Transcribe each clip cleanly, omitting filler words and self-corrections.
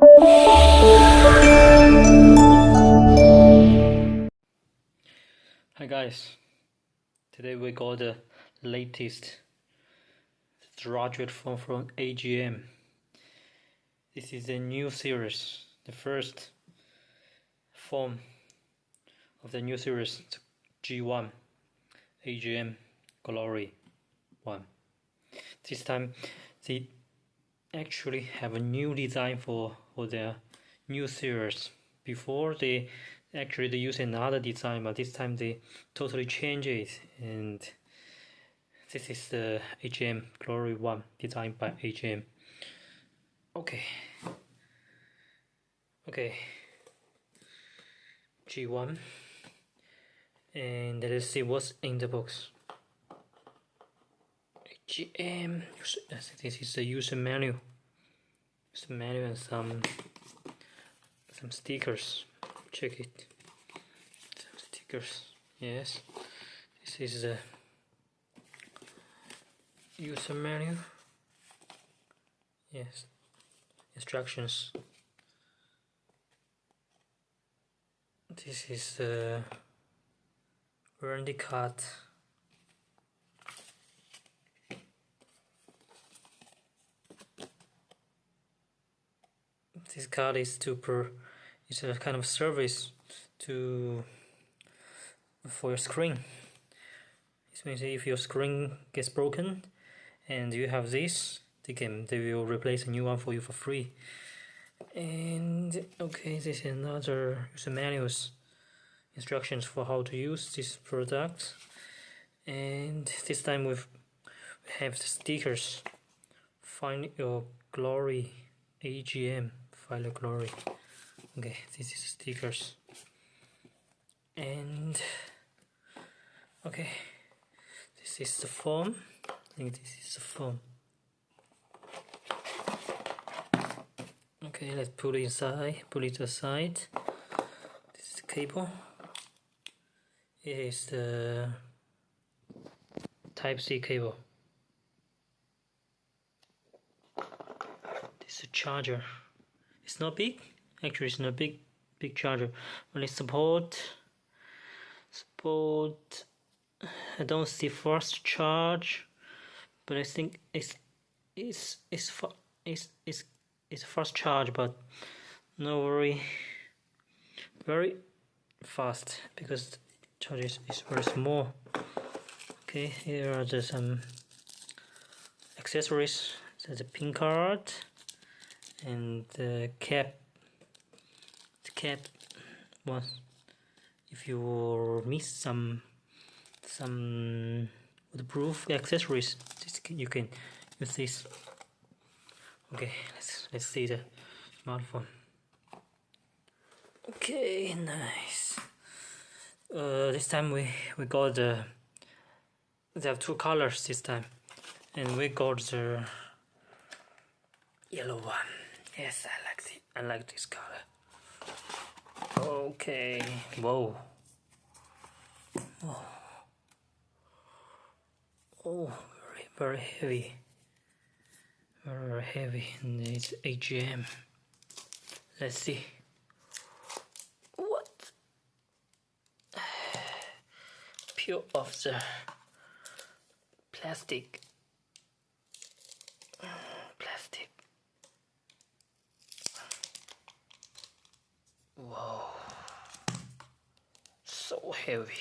Hi guys, today we got the latest graduate phone from AGM. This is a new series, the first phone of the new series, G1 AGM Glory 1. This time they actually have a new design for their new series. Before they use another design, but this time they totally change it, and this is the AGM Glory 1 designed by AGM. Okay, G1, and let's see what's in the box. AGM, this is the user manual and some stickers. Check it. Some stickers. Yes. This is the user manual. Yes. Instructions. This is the warranty card. This card is it's a kind of service for your screen. This means if your screen gets broken and you have this, they will replace a new one for you for free. And okay, this is another user manuals, instructions for how to use this product. And this time we have the stickers. Find your glory, AGM, find your glory. Okay, this is stickers. And okay, this is the phone. I think this is the phone. Okay, let's put it aside. This is the cable. It is the Type-C cable. This is a charger. It's not big. Actually, it's not big charger. Only support. I don't see fast charge, but I think it's fast charge, but not very fast because the charge is very small. Okay, here are some accessories. There's a pin card and the cap. The cap was, if you miss some waterproof accessories, you can use this. Okay, let's see the smartphone. Okay, nice. This time we got they have two colors this time, and we got the yellow one. Yes, I like this color. Okay, whoa. Oh, very heavy. Very heavy, and it's AGM. Let's see. What? Peel off the plastic. Whoa. So heavy.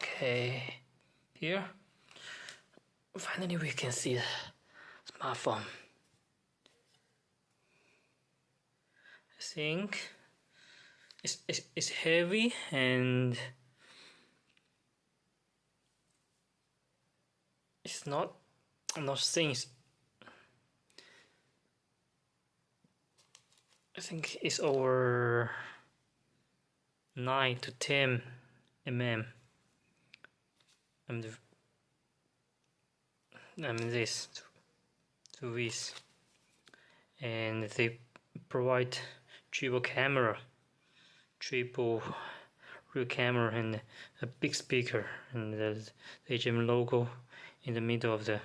Okay. Here. Finally we can see the smartphone. I think it's heavy, and it's not things. I think it's over 9 to 10 mm. This to this, and they provide triple rear camera, and a big speaker, and the AGM logo in the middle of the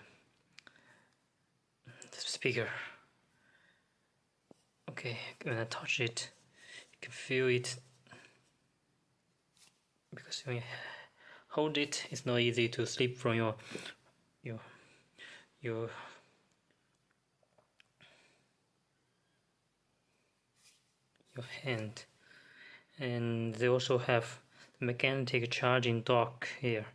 speaker. Okay, when I touch it, you can feel it, because when you hold it, it's not easy to slip from your hand. And they also have the magnetic charging dock here.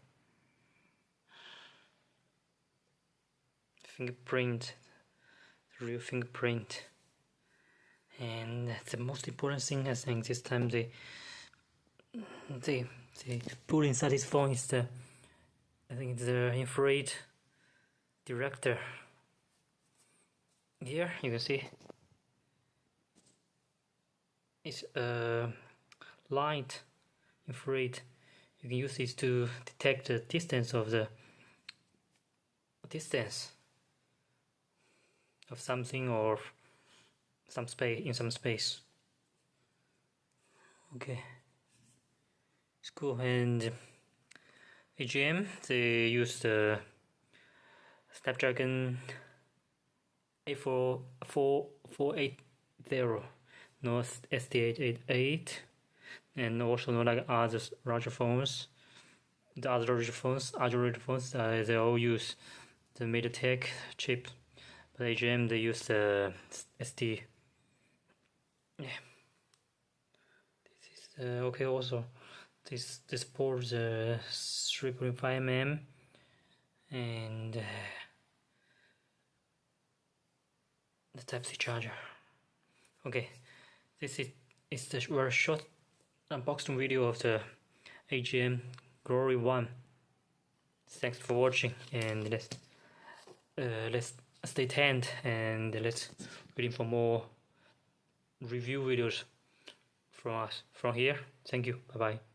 Fingerprint, the real fingerprint. And the most important thing, I think, this time they put inside this phone is the, I think it's the infrared director. Here you can see it's a light infrared. You can use this to detect the distance of something or some space in some space. Okay, it's cool. And AGM, they use the Snapdragon 480, not ST888, and also not like other larger phones. The other larger phones, they all use the MediaTek chip, but AGM they use the ST. Yeah, this is okay. Also, this supports 3.5mm and the Type-C charger. Okay, this is the very short unboxing video of the AGM Glory 1. Thanks for watching, and let's stay tuned, and let's waiting for more review videos from us from here. Thank you. Bye bye.